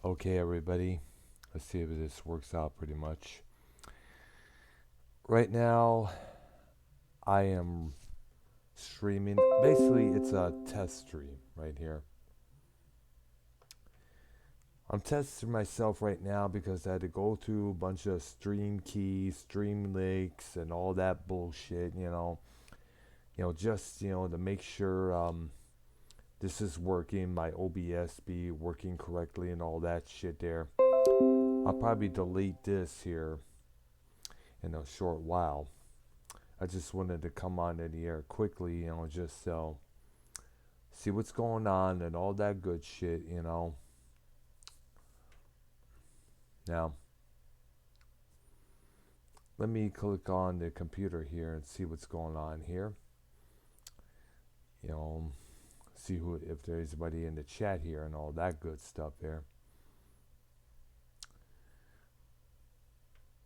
Okay, everybody, let's see if this works out pretty much. Right now, I am streaming. Basically, it's a test stream right here. I'm testing myself right now because I had to go through a bunch of stream keys, stream links, and all that bullshit. Just to make sure this is working, my OBS be working correctly, and all that shit there. I'll probably delete this here in a short while. I just wanted to come on in the air quickly, just so see what's going on and all that good shit. Now, let me click on the computer here and see what's going on here. You know, see who if there's anybody in the chat here and all that good stuff there.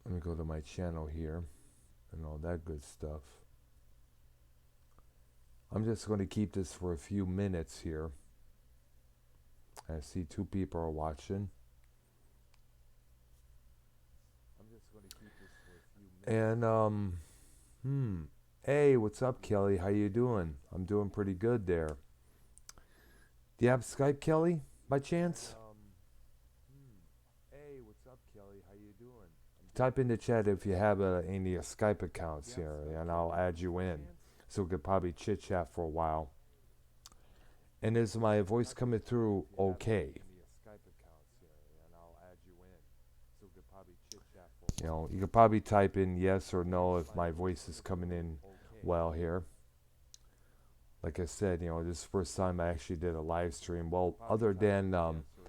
Let me go to my channel here and all that good stuff. I'm just going to keep this for a few minutes here. I see two people are watching. And hey, what's up, Kelly? How you doing? I'm doing pretty good there. Do you have Skype, Kelly, by chance? Hey, what's up, Kelly? How you doing? Type in the chat if you have any Skype accounts here, and I'll add you in, so we could probably chit chat for a while. And is my voice coming through okay? You could probably type in yes or no if my voice is coming in well here. Like I said, this is the first time I actually did a live stream. Well, other than,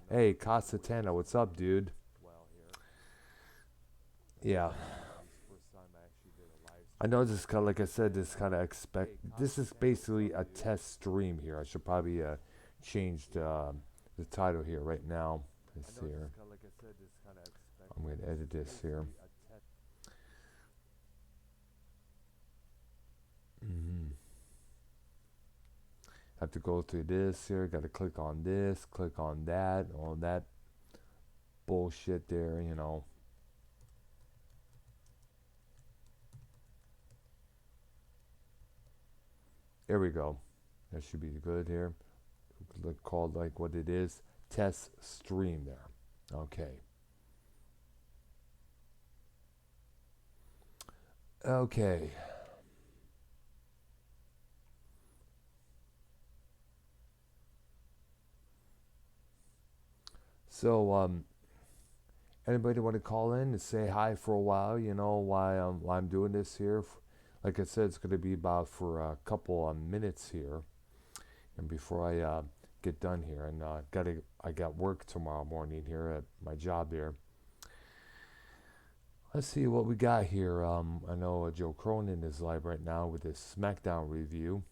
hey, Casatana, what's up, dude? Yeah. I know this is kind of, like I said, this is basically a test stream here. I should probably change the title here right now. Let's see here. I'm going to edit this here. Mm-hmm. Have to go through this here. Got to click on this, click on that, all that bullshit there. There we go. That should be good here. Look, called like what it is, test stream there. Okay. Okay. So, anybody want to call in and say hi for a while? Why I'm doing this here. Like I said, it's going to be about for a couple of minutes here, and before I get done here, and I got work tomorrow morning here at my job here. Let's see what we got here. I know Joe Cronin is live right now with his SmackDown review.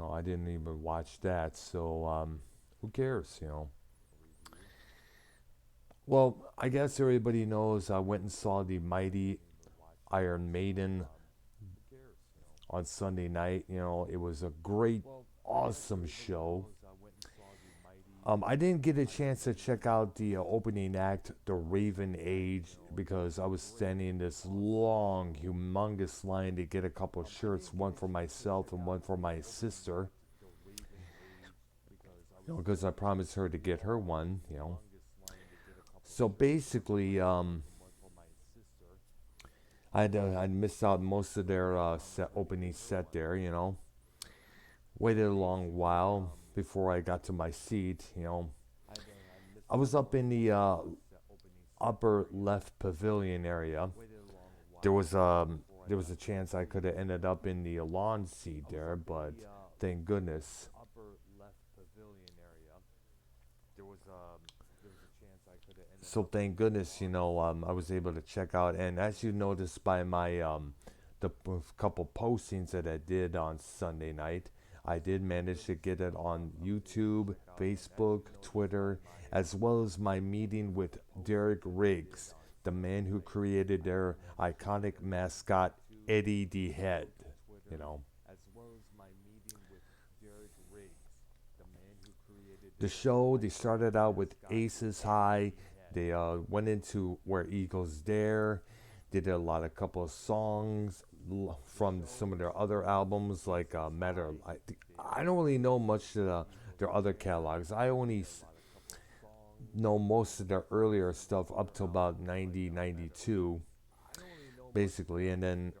I didn't even watch that, so who cares? Well, I guess everybody knows I went and saw the Mighty Iron Maiden on Sunday night. It was a great, awesome show. I didn't get a chance to check out the opening act, The Raven Age, because I was standing in this long, humongous line to get a couple shirts, one for myself and one for my sister. Because I promised her to get her one. So basically, I'd missed out most of their opening set there. Waited a long while before I got to my seat. I was up in the upper left pavilion area. There was there was a chance I could have ended up in the lawn seat there, but thank goodness. So thank goodness, I was able to check out. And as you noticed by my couple postings that I did on Sunday night, I did manage to get it on YouTube, Facebook, Twitter, as well as my meeting with Derek Riggs, the man who created their iconic mascot, Eddie the Head. You know. The show, they started out with Aces High. They went into Where Eagles Dare. They did a lot of couple of songs from some of their other albums, like Matter. I don't really know much of their other catalogs. I only know most of their earlier stuff up to about 90, 92, basically. And then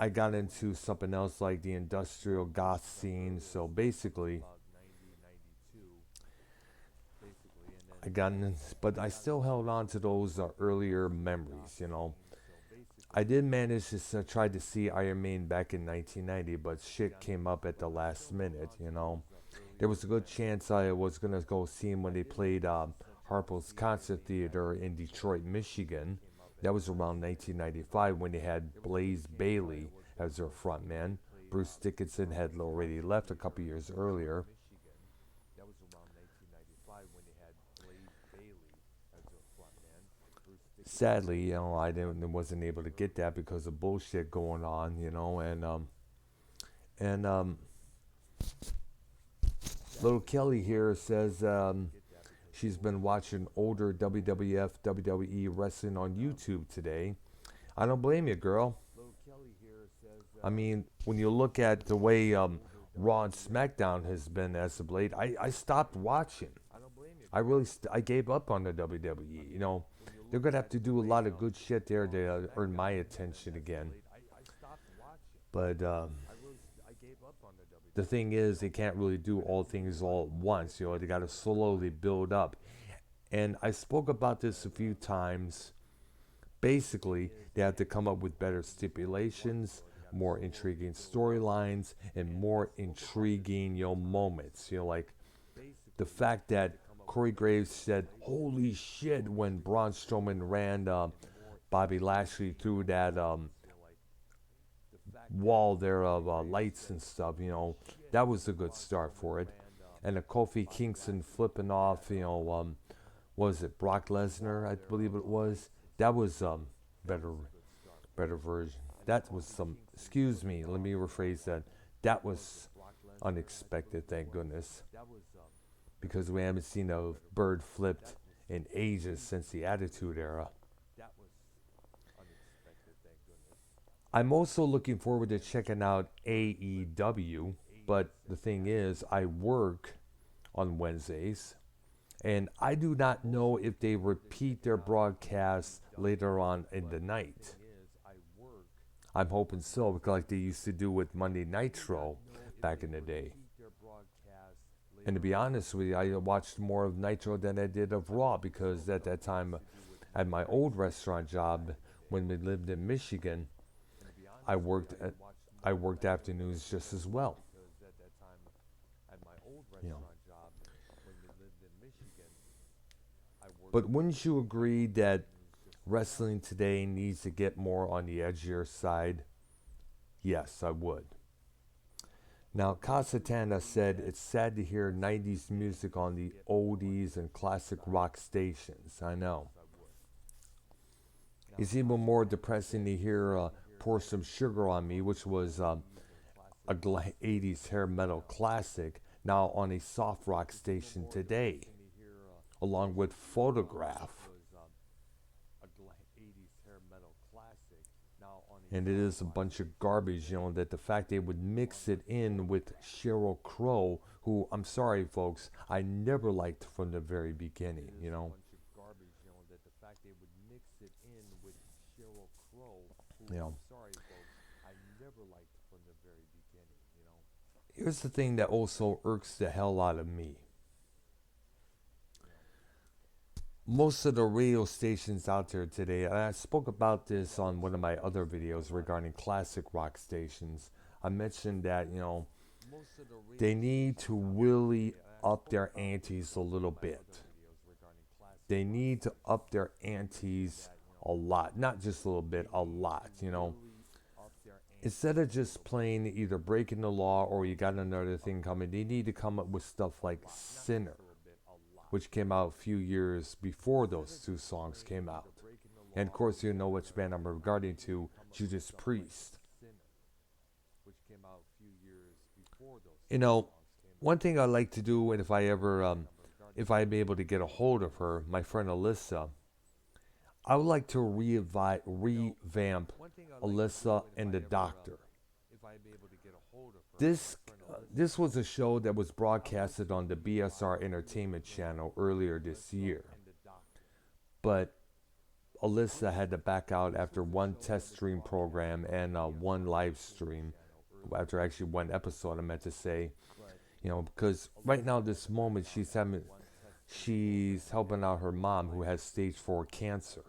I got into something else like the industrial goth scene. So basically, I got in, but I still held on to those earlier memories, you know. I did manage to try to see Iron Maiden back in 1990, but shit came up at the last minute, you know. There was a good chance I was going to go see him when they played Harpo's Concert Theater in Detroit, Michigan. That was around 1995 when they had Blaze Bayley as their frontman. Bruce Dickinson had already left a couple years earlier. Sadly, you know, wasn't able to get that because of bullshit going on, you know, and little Kelly here says she's been watching older WWF, WWE wrestling on YouTube today. I don't blame you, girl. I mean, when you look at the way Raw and SmackDown has been as of late, I stopped watching. I gave up on the WWE. You know, they're gonna have to do a lot of good shit there to earn my attention again. But the thing is, they can't really do all things all at once. You know, they got to slowly build up. And I spoke about this a few times. Basically, they have to come up with better stipulations, more intriguing storylines, and more intriguing, you know, moments. You know, like the fact that Corey Graves said, "Holy shit," when Braun Strowman ran Bobby Lashley through that wall there of lights and stuff. You know, that was a good start for it. And the Kofi Kingston flipping off, you know, was it Brock Lesnar? I believe it was. That was better, better version. That was some. Excuse me. Let me rephrase that. That was unexpected. Thank goodness, because we haven't seen a bird flipped in ages since the Attitude Era. I'm also looking forward to checking out AEW, but the thing is, I work on Wednesdays, and I do not know if they repeat their broadcasts later on in the night. I'm hoping so, because like they used to do with Monday Nitro back in the day. And to be honest with you, I watched more of Nitro than I did of Raw, because at that time, at my old restaurant job, when we lived in Michigan, I worked at I worked afternoons just as well. You know. But wouldn't you agree that wrestling today needs to get more on the edgier side? Yes, I would. Now, Casatana said it's sad to hear 90s music on the oldies and classic rock stations. I know. It's even more depressing to hear Pour Some Sugar on Me, which was a 80s hair metal classic, now on a soft rock station today, along with Photograph. And it is a bunch of garbage, you know, that the fact they would mix it in with Sheryl Crow, who, I'm sorry, folks, I never liked from the very beginning, you know. You know. Here's the thing that also irks the hell out of me. Most of the radio stations out there today, and I spoke about this on one of my other videos regarding classic rock stations. I mentioned that, you know, they need to really up their antes a little bit. They need to up their antes a lot, not just a little bit, a lot, you know. Instead of just playing either Breaking the Law or You Got Another Thing Coming, they need to come up with stuff like Sinner, which came out a few years before those two songs came out. And of course, you know which band I'm regarding to, Judas Priest. You know, one thing I like to do, and if I'm able to get a hold of her, my friend Alyssa, I would like to revamp Alyssa and the Doctor. This was a show that was broadcasted on the BSR Entertainment Channel earlier this year, but Alyssa had to back out after one test stream program and one live stream, after actually one episode, I meant to say, because right now, this moment, she's helping out her mom who has stage 4 cancer.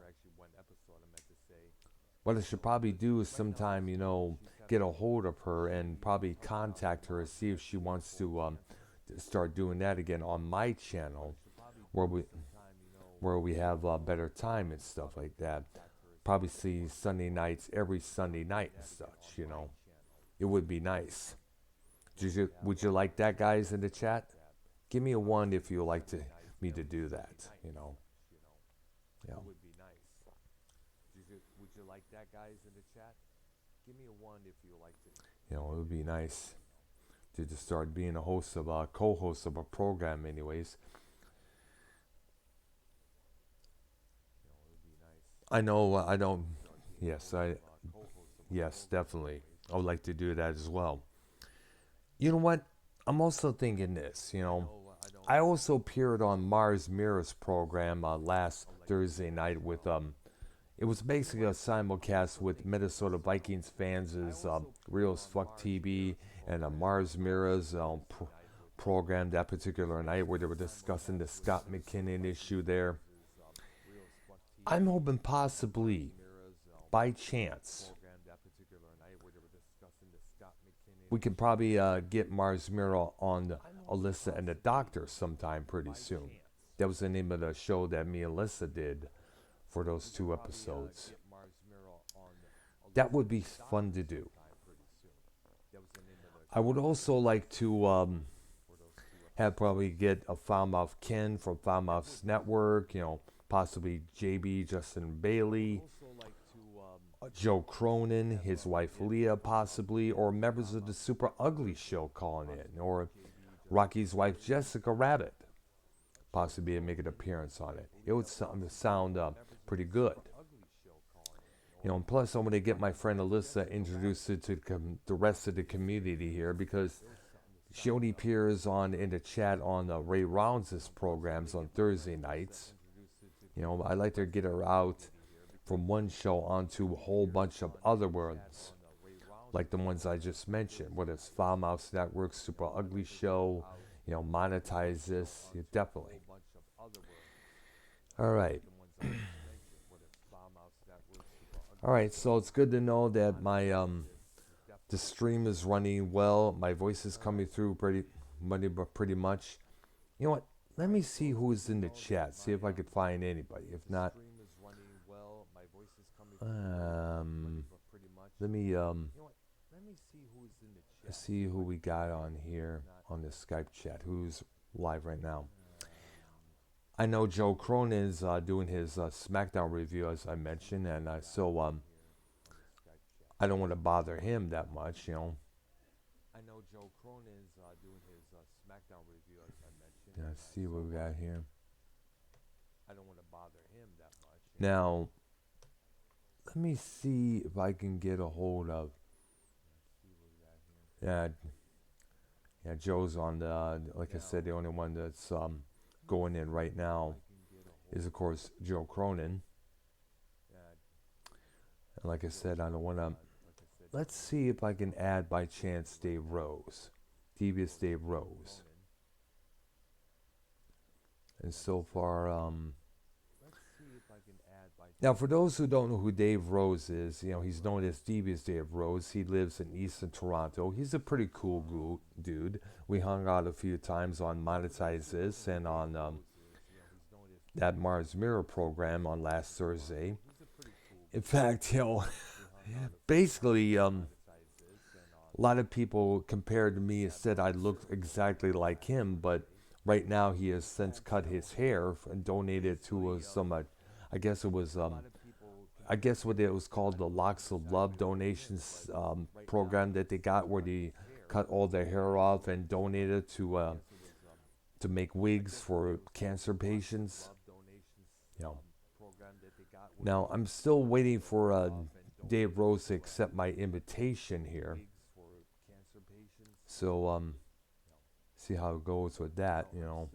What I should probably do is sometime, get a hold of her and probably contact her and see if she wants to start doing that again on my channel, where we have better time and stuff like that. Probably see Sunday nights every Sunday night and such. It would be nice. Would you like that, guys, in the chat? Give me a one if you would like me to do that. Yeah. Would you like that, guys, in the chat? Give me a one if you would like to. It would be nice to just start being a co-host of a program, anyways. I know. I don't. Yes, Yes, definitely. I would like to do that as well. You know what? I'm also thinking this. I also appeared on Mars Mirror's program last Thursday night with It was basically a simulcast with Minnesota Vikings fans as Real as Fuck TV and Mars Mirror's program that particular night where they were discussing the Scott McKinnon issue there. I'm hoping possibly, by chance, we could probably get Mars Mirror on Alyssa and the Doctor sometime pretty soon. That was the name of the show that me and Alyssa did for those 2 episodes. That would be fun to do. I would also like to have probably get a Foulmouth Ken from Foulmouth's network, possibly JB, Justin Bailey, Joe Cronin, his wife Leah possibly, or members of the Super Ugly Show calling in, or Rocky's wife Jessica Rabbit possibly make an appearance on it. It would sound pretty good. And plus I'm going to get my friend Alyssa introduced to the rest of the community here, because she only appears in the chat on Ray Rounds' programs on Thursday nights. I like to get her out from one show onto a whole bunch of other ones, like the ones I just mentioned, whether it's Foulmouth Network, Super Ugly Show, monetize this, definitely. All right. All right, so it's good to know that my the stream is running well. My voice is coming through pretty much. You know what? Let me see who's in the chat. See if I could find anybody. If not, let me see who we got on here on the Skype chat. Who's live right now? I know Joe Cronin is doing his SmackDown review, as I mentioned, and so I don't want to bother him that much, I know Joe Cronin's doing his SmackDown review, as I mentioned. Let's see what we got here. I don't want to bother him that much. Now, let me see if I can get a hold of. Yeah, Joe's on like I said, the only one that's going in right now is, of course, Joe Cronin. And like I said, I don't want to. Let's see if I can add by chance Dave Rose, Devious Dave Rose. And so far, now for those who don't know who Dave Rose is, he's known as Devious Dave Rose. He lives in Eastern Toronto. He's a pretty cool dude. We hung out a few times on Monetize This and on that Mars Mirror program on last Thursday. In fact, basically, a lot of people compared to me and said I looked exactly like him, but right now he has since cut his hair and donated to some, I guess it was, what it was called, the Locks of Love donations program that they got, where they cut all their hair off and donate it to make wigs for cancer patients. You know. Now I'm still waiting for Dave Rose to accept my invitation here. So see how it goes with that. You know.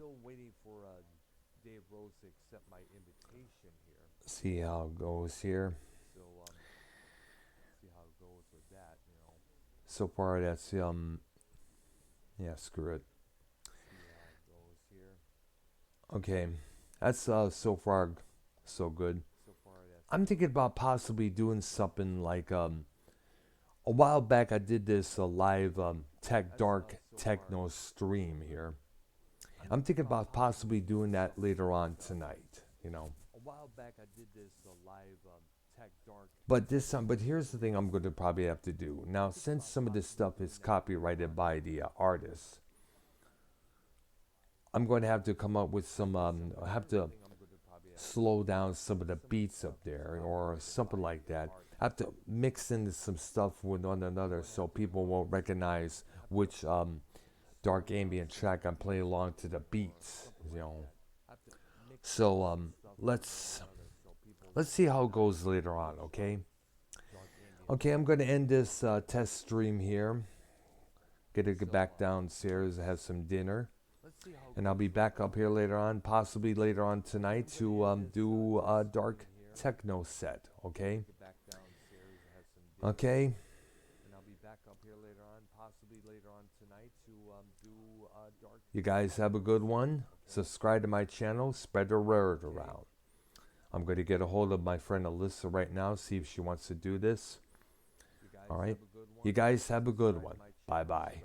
See how it goes here. So far that's yeah, screw it. Okay, that's so far so good. I'm thinking about possibly doing something like a while back I did this live dark techno stream here. I'm thinking about possibly doing that later on tonight, you know. But here's the thing I'm going to probably have to do. Now, since some of this stuff is copyrighted by the artist, I'm going to have to come up with some, I have to slow down some of the beats up there or something like that. I have to mix in some stuff with one another so people won't recognize which dark ambient track I'm playing along to the beats, you know. So let's see how it goes later on, okay? Okay, I'm going to end this test stream here. Get back downstairs, have some dinner. And I'll be back up here later on, possibly later on tonight, to do a dark techno set, okay? Okay? You guys have a good one. Subscribe to my channel, spread the word around. I'm going to get a hold of my friend Alyssa right now, see if she wants to do this. All right? You guys have a good one. Bye-bye.